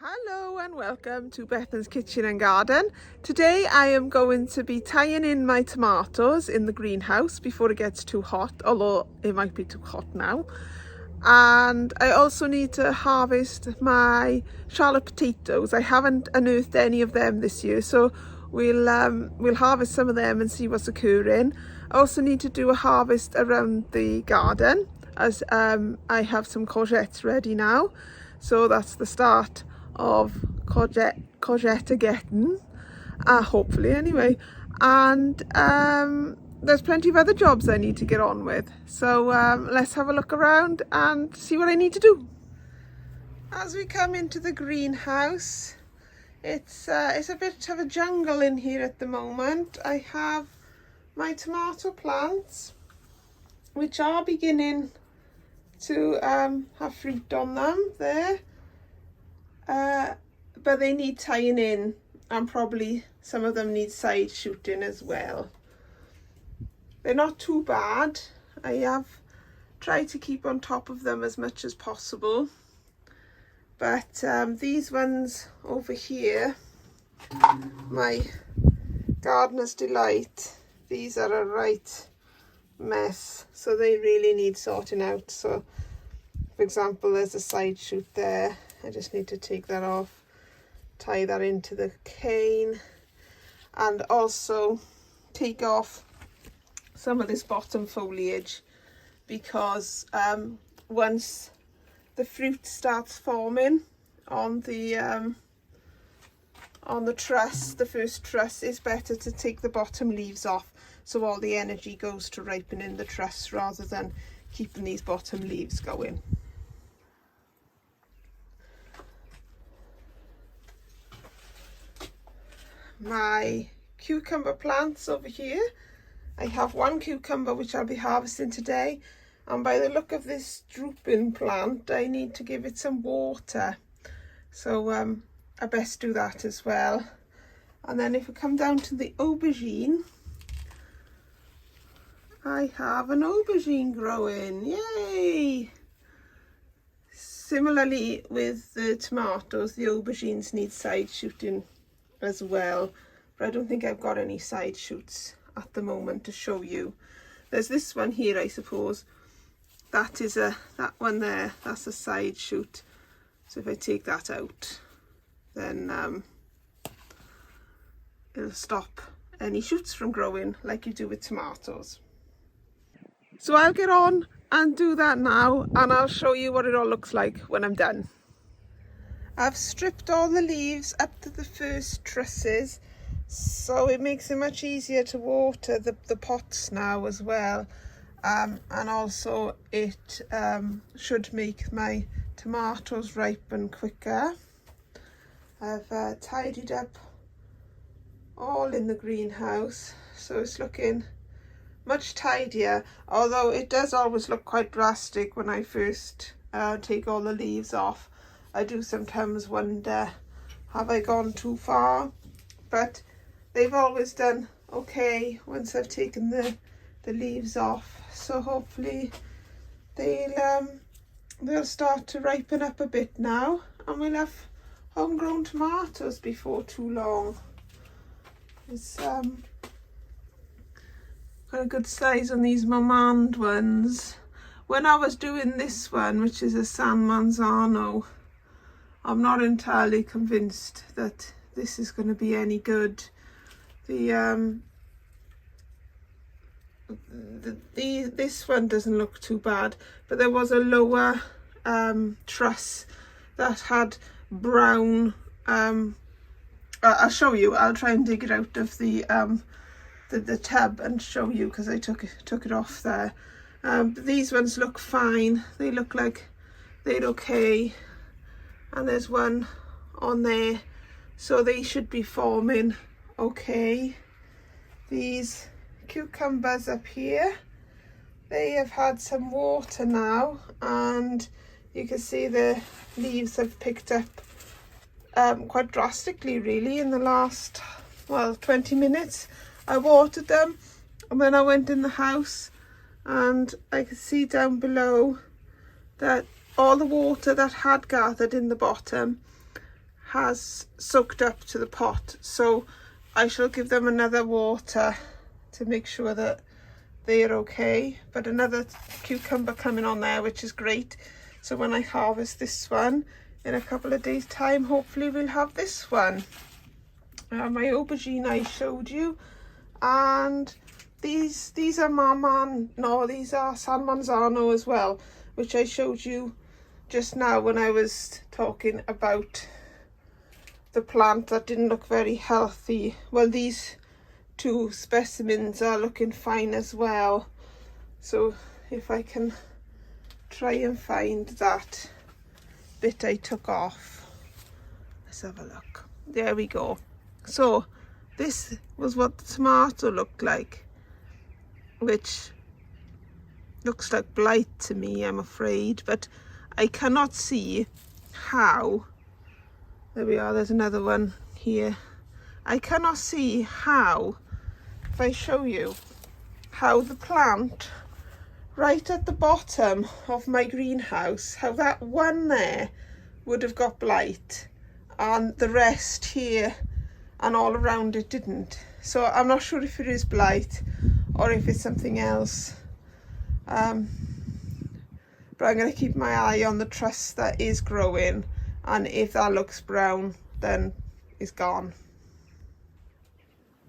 Hello and welcome to Bethan's Kitchen and Garden. Today I am going to be tying in my tomatoes in the greenhouse before it gets too hot, although it might be too hot now. And I also need to harvest my shallot potatoes. I haven't unearthed any of them this year, so we'll harvest some of them and see what's occurring. I also need to do a harvest around the garden as I have some courgettes ready now. So that's the start of courgette getting, hopefully anyway. And there's plenty of other jobs I need to get on with. So let's have a look around and see what I need to do. As we come into the greenhouse, it's a bit of a jungle in here at the moment. I have my tomato plants, which are beginning to have fruit on them there. But they need tying in, and probably some of them need side shooting as well. They're not too bad. I have tried to keep on top of them as much as possible, but these ones over here, my gardener's delight, these are a right mess, so they really need sorting out. So for example, there's a side shoot there. I just need to take that off, tie that into the cane, and also take off some of this bottom foliage, because once the fruit starts forming on the truss, the first truss, it's better to take the bottom leaves off, so all the energy goes to ripening the truss rather than keeping these bottom leaves going. My cucumber plants over here, I have one cucumber which I'll be harvesting today, and by the look of this drooping plant I need to give it some water, so I best do that as well. And then if we come down to the aubergine, I have an aubergine growing, yay! Similarly with the tomatoes, the aubergines need side shooting as well, but I don't think I've got any side shoots at the moment to show you. There's this one here, I suppose. That one there, that's a side shoot. So if I take that out, then it'll stop any shoots from growing like you do with tomatoes. So I'll get on and do that now, and I'll show you what it all looks like when I'm done. I've stripped all the leaves up to the first trusses, so it makes it much easier to water the pots now as well, and also it should make my tomatoes ripen quicker. I've tidied up all in the greenhouse, so it's looking much tidier, although it does always look quite drastic when I first take all the leaves off. I do sometimes wonder, have I gone too far? But they've always done okay once I've taken the leaves off. So hopefully they'll start to ripen up a bit now, and we'll have homegrown tomatoes before too long. It's got a good size on these mange ones. When I was doing this one, which is a San Manzano, I'm not entirely convinced that this is going to be any good. This one doesn't look too bad, but there was a lower truss that had brown. I'll show you. I'll try and dig it out of the tub and show you, because I took it off there. But these ones look fine. They look like they're okay. And there's one on there, so they should be forming okay. These cucumbers up here, they have had some water now, and you can see the leaves have picked up quite drastically really in the last 20 minutes. I watered them, and then I went in the house, and I could see down below that all the water that had gathered in the bottom has soaked up to the pot, so I shall give them another water to make sure that they're okay. But another cucumber coming on there, which is great. So when I harvest this one in a couple of days time, hopefully we'll have this one. My aubergine I showed you, and these are these are San Manzano as well, which I showed you just now when I was talking about the plant that didn't look very healthy. Well, these two specimens are looking fine as well. So if I can try and find that bit I took off, let's have a look. There we go. So this was what the tomato looked like, which looks like blight to me, I'm afraid, but I cannot see how. There we are, there's another one here. I cannot see how, if I show you, how the plant right at the bottom of my greenhouse, how that one there would have got blight and the rest here and all around it didn't. So I'm not sure if it is blight or if it's something else. But I'm going to keep my eye on the truss that is growing, and if that looks brown, then it's gone.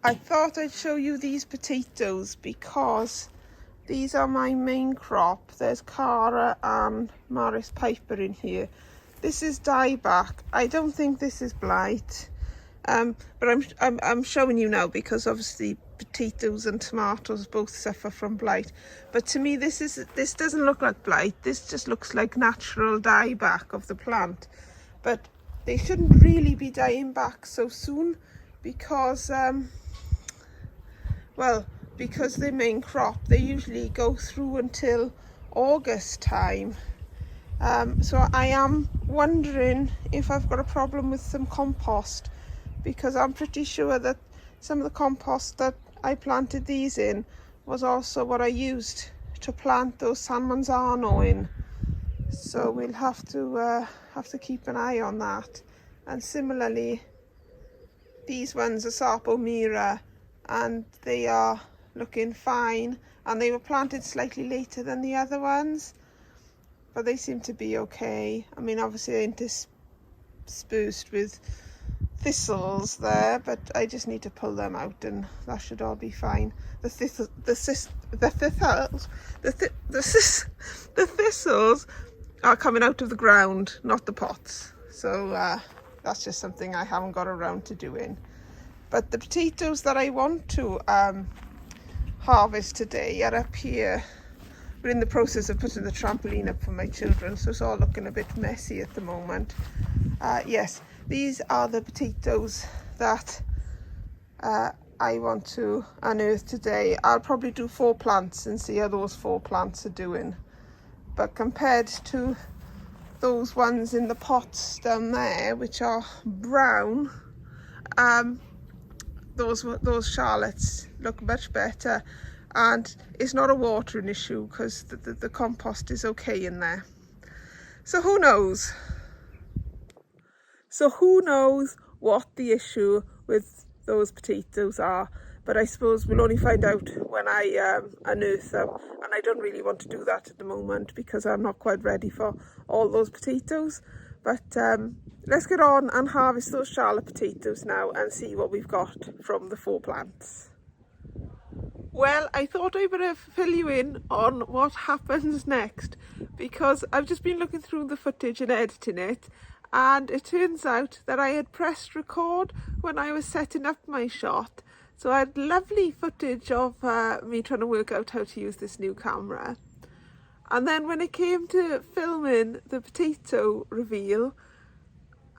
I thought I'd show you these potatoes because these are my main crop. There's Cara and Maris Piper in here. This is dieback. I don't think this is blight, but I'm showing you now because obviously potatoes and tomatoes both suffer from blight. But to me, this doesn't look like blight. This just looks like natural dieback of the plant. But they shouldn't really be dying back so soon because, well, because they're main crop. They usually go through until August time. So I am wondering if I've got a problem with some compost, because I'm pretty sure that some of the compost that I planted these in was also what I used to plant those San Manzano in. So we'll have to keep an eye on that. And similarly, these ones are Sapo Mira, and they are looking fine, and they were planted slightly later than the other ones, but they seem to be okay. I mean, obviously they're interspersed with thistles there, but I just need to pull them out and that should all be fine. The thistles are coming out of the ground, not the pots. So that's just something I haven't got around to doing. But the potatoes that I want to harvest today are up here. We're in the process of putting the trampoline up for my children, so it's all looking a bit messy at the moment. Yes, these are the potatoes that I want to unearth today. I'll probably do 4 plants and see how those 4 plants are doing. But compared to those ones in the pots down there, which are brown, those Charlottes look much better, and it's not a watering issue because the compost is okay in there. So who knows? So who knows what the issue with those potatoes are? But I suppose we'll only find out when I unearth them, and I don't really want to do that at the moment because I'm not quite ready for all those potatoes. But let's get on and harvest those Charlotte potatoes now and see what we've got from the 4 plants. Well, I thought I better fill you in on what happens next, because I've just been looking through the footage and editing it, and it turns out that I had pressed record when I was setting up my shot. So I had lovely footage of me trying to work out how to use this new camera. And then when it came to filming the potato reveal,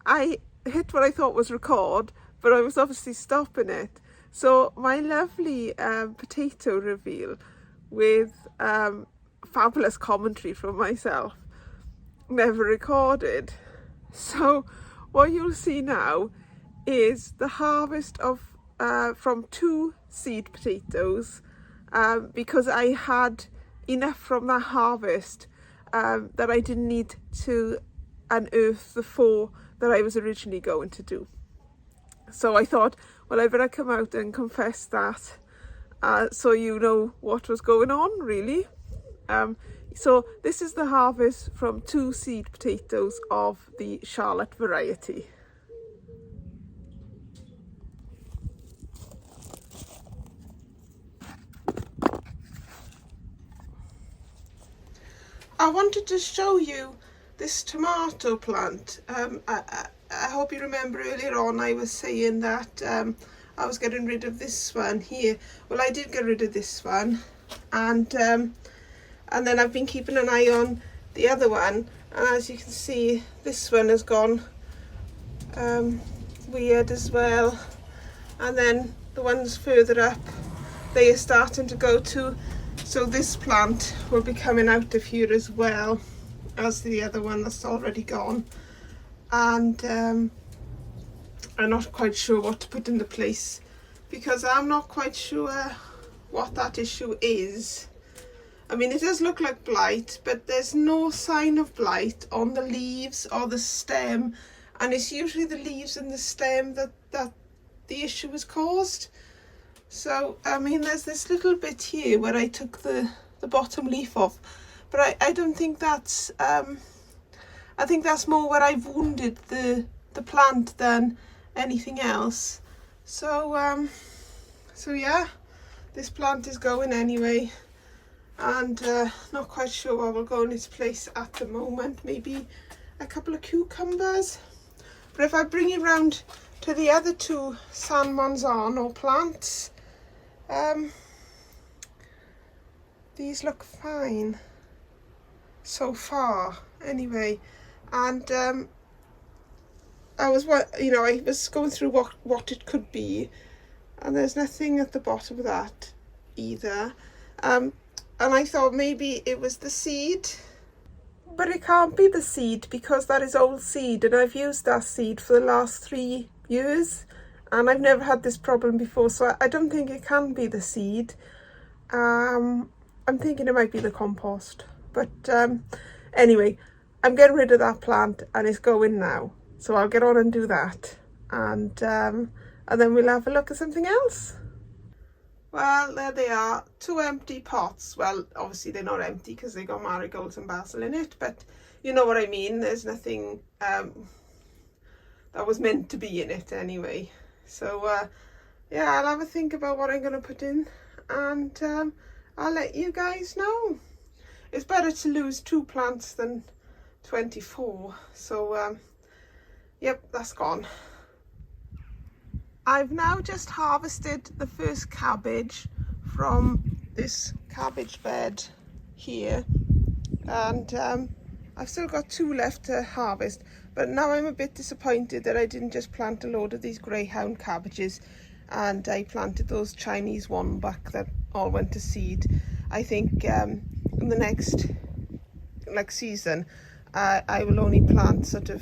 I hit what I thought was record, but I was obviously stopping it. So my lovely potato reveal with fabulous commentary from myself never recorded. So what you'll see now is the harvest of from 2 seed potatoes, because I had enough from that harvest that I didn't need to unearth the 4 that I was originally going to do. So I thought, well, I better come out and confess that, so you know what was going on, really. So this is the harvest from 2 seed potatoes of the Charlotte variety. I wanted to show you this tomato plant. I hope you remember earlier on I was saying that I was getting rid of this one here. Well, I did get rid of this one, and then I've been keeping an eye on the other one, and as you can see, this one has gone weird as well, and then the ones further up, they are starting to go too. So this plant will be coming out of here as well as the other one that's already gone. And I'm not quite sure what to put in the place, because I'm not quite sure what that issue is. I mean, it does look like blight, but there's no sign of blight on the leaves or the stem, and it's usually the leaves and the stem that the issue is caused. So, I mean, there's this little bit here where I took the bottom leaf off, but I don't think that's, I think that's more where I've wounded the plant than anything else. So, so yeah, this plant is going anyway, and not quite sure what will go in its place at the moment. Maybe a couple of cucumbers. But if I bring you round to the other 2 San Manzano plants, these look fine so far anyway. And I was going through what it could be, and there's nothing at the bottom of that either. And I thought maybe it was the seed, but it can't be the seed, because that is old seed, and I've used that seed for the last 3 years, and I've never had this problem before, so I don't think it can be the seed. I'm thinking it might be the compost, but anyway, I'm getting rid of that plant and it's going now, so I'll get on and do that, and then we'll have a look at something else. Well, there they are, 2 empty pots. Well, obviously they're not empty because they got marigolds and basil in it, but you know what I mean. There's nothing that was meant to be in it anyway. So yeah, I'll have a think about what I'm going to put in, and I'll let you guys know. It's better to lose 2 plants than 24. So yep, that's gone. I've now just harvested the first cabbage from this cabbage bed here, and I've still got 2 left to harvest, but now I'm a bit disappointed that I didn't just plant a load of these greyhound cabbages, and I planted those Chinese wombat that all went to seed. I think in the next season I will only plant sort of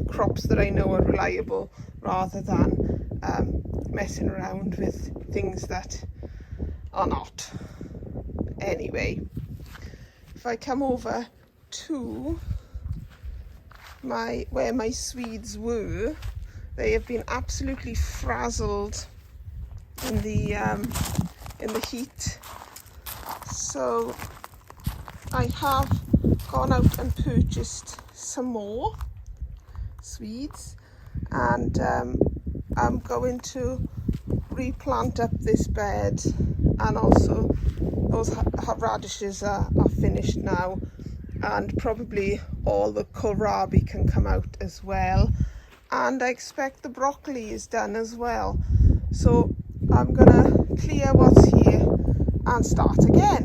crops that I know are reliable, rather than messing around with things that are not. Anyway, if I come over to where my Swedes were, they have been absolutely frazzled in the heat. So I have gone out and purchased some more Swedes, and I'm going to replant up this bed, and also those radishes are finished now, and probably all the kohlrabi can come out as well, and I expect the broccoli is done as well. So I'm gonna clear what's here and start again.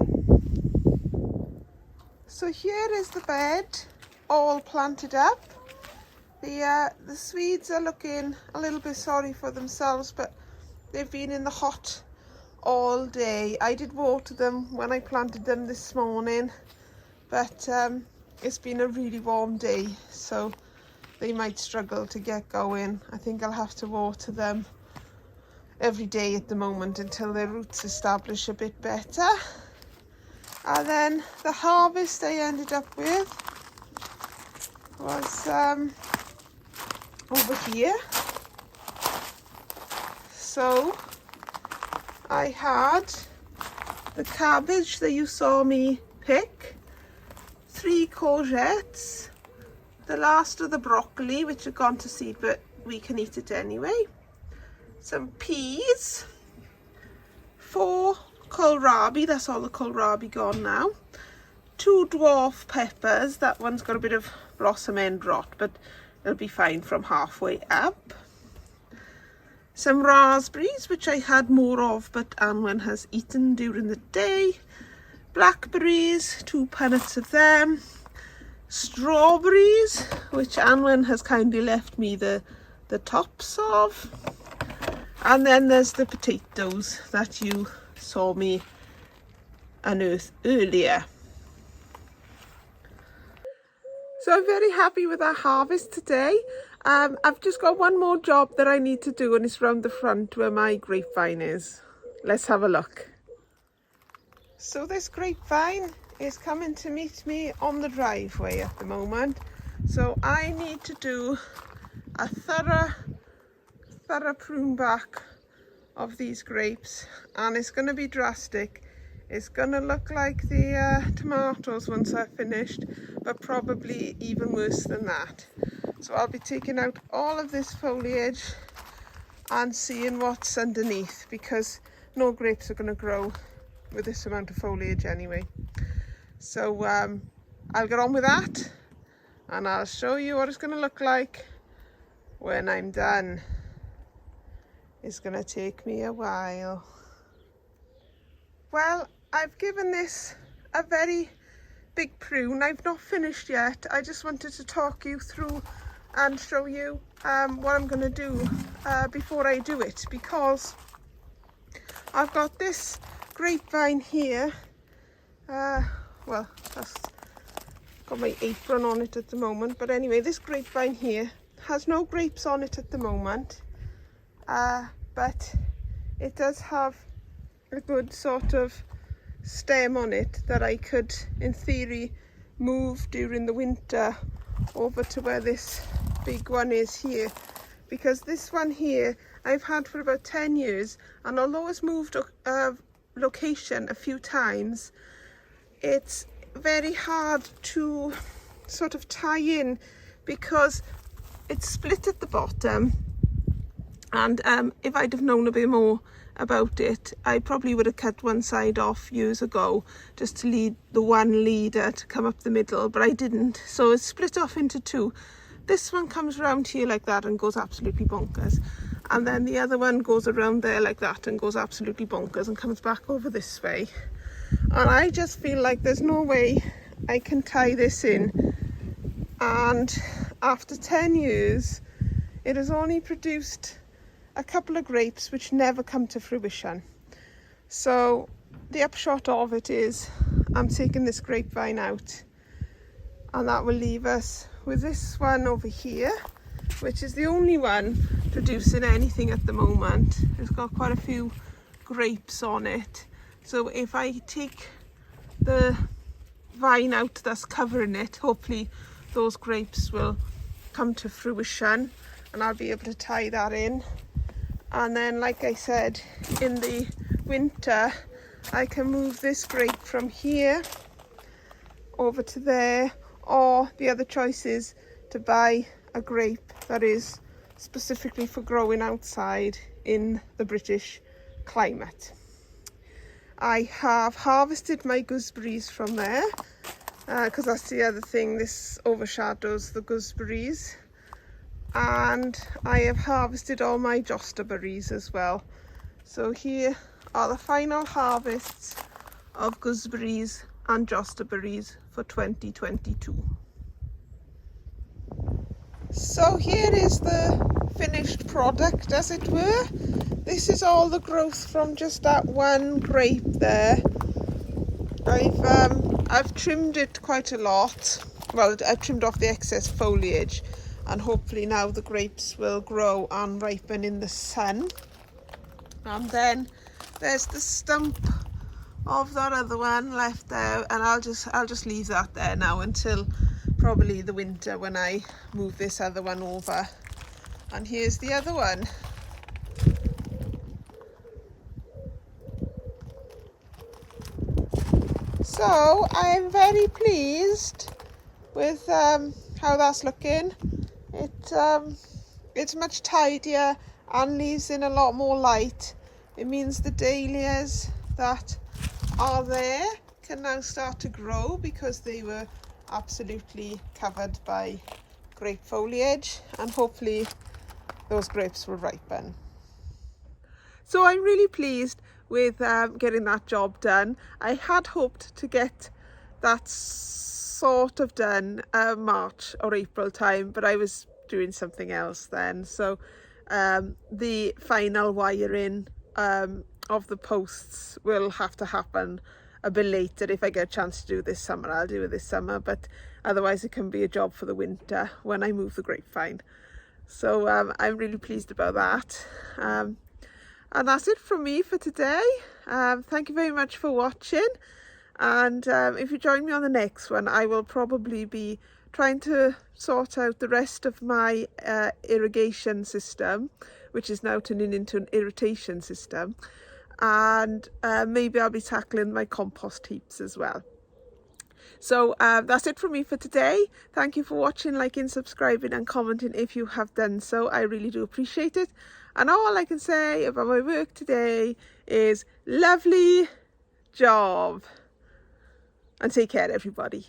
So here is the bed all planted up. The Swedes are looking a little bit sorry for themselves, but they've been in the hot all day. I did water them when I planted them this morning, but it's been a really warm day, so they might struggle to get going. I think I'll have to water them every day at the moment until their roots establish a bit better. And then the harvest I ended up with was over here. So I had the cabbage that you saw me pick, 3 courgettes, the last of the broccoli which had gone to seed but we can eat it anyway, some peas, 4 kohlrabi, that's all the kohlrabi gone now, 2 dwarf peppers, that one's got a bit of blossom end rot but it'll be fine from halfway up, some raspberries which I had more of but Anwen has eaten during the day, blackberries, 2 punnets of them, strawberries which Anwen has kindly left me the tops of, and then there's the potatoes that you saw me unearth earlier. So I'm very happy with our harvest today. I've just got one more job that I need to do, and it's round the front where my grapevine is. Let's have a look. So this grapevine is coming to meet me on the driveway at the moment. So I need to do a thorough prune back of these grapes, and it's going to be drastic. It's going to look like the tomatoes once I've finished, but probably even worse than that. So I'll be taking out all of this foliage and seeing what's underneath, because no grapes are going to grow with this amount of foliage anyway. So I'll get on with that and I'll show you what it's going to look like when I'm done. It's going to take me a while. Well, I've given this a very big prune. I've not finished yet. I just wanted to talk you through and show you what I'm going to do before I do it, because I've got this grapevine here. Well, that's got my apron on it at the moment, but anyway, this grapevine here has no grapes on it at the moment, but it does have a good sort of stem on it that I could, in theory, move during the winter over to where this big one is here, because this one here I've had for about 10 years, and although it's moved location a few times, it's very hard to sort of tie in because it's split at the bottom, and if I'd have known a bit more about it, I probably would have cut one side off years ago just to lead the one leader to come up the middle, but I didn't, so it's split off into 2. This one comes around here like that and goes absolutely bonkers, and then the other one goes around there like that and goes absolutely bonkers and comes back over this way. And I just feel like there's no way I can tie this in, and after 10 years it has only produced a couple of grapes which never come to fruition. So the upshot of it is I'm taking this grapevine out, and that will leave us with this one over here, which is the only one producing anything at the moment. It's got quite a few grapes on it, so if I take the vine out that's covering it, hopefully those grapes will come to fruition and I'll be able to tie that in. And then, like I said, in the winter I can move this grape from here over to there, or the other choice is to buy a grape that is specifically for growing outside in the British climate. I have harvested my gooseberries from there, because that's the other thing, this overshadows the gooseberries. And I have harvested all my jostaberries as well. So here are the final harvests of gooseberries and jostaberries for 2022. So here is the finished product, as it were. This is all the growth from just that one grape there. I've trimmed it quite a lot. Well, I've trimmed off the excess foliage, and hopefully now the grapes will grow and ripen in the sun. And then there's the stump of that other one left there, and I'll just leave that there now until probably the winter when I move this other one over. And here's the other one. So I am very pleased with how that's looking. It's much tidier and leaves in a lot more light. It means the dahlias that are there can now start to grow because they were absolutely covered by grape foliage, and hopefully those grapes will ripen. So I'm really pleased with getting that job done. I had hoped to get that sort of done March or April time, but I was doing something else then. So the final wiring of the posts will have to happen a bit later. If I get a chance to do this summer, I'll do it this summer, but otherwise it can be a job for the winter when I move the grapevine. So I'm really pleased about that. And that's it from me for today. Thank you very much for watching. And if you join me on the next one, I will probably be trying to sort out the rest of my irrigation system, which is now turning into an irritation system. And maybe I'll be tackling my compost heaps as well. So that's it from me for today. Thank you for watching, liking, subscribing and commenting if you have done so. I really do appreciate it. And all I can say about my work today is lovely job. And take care, everybody.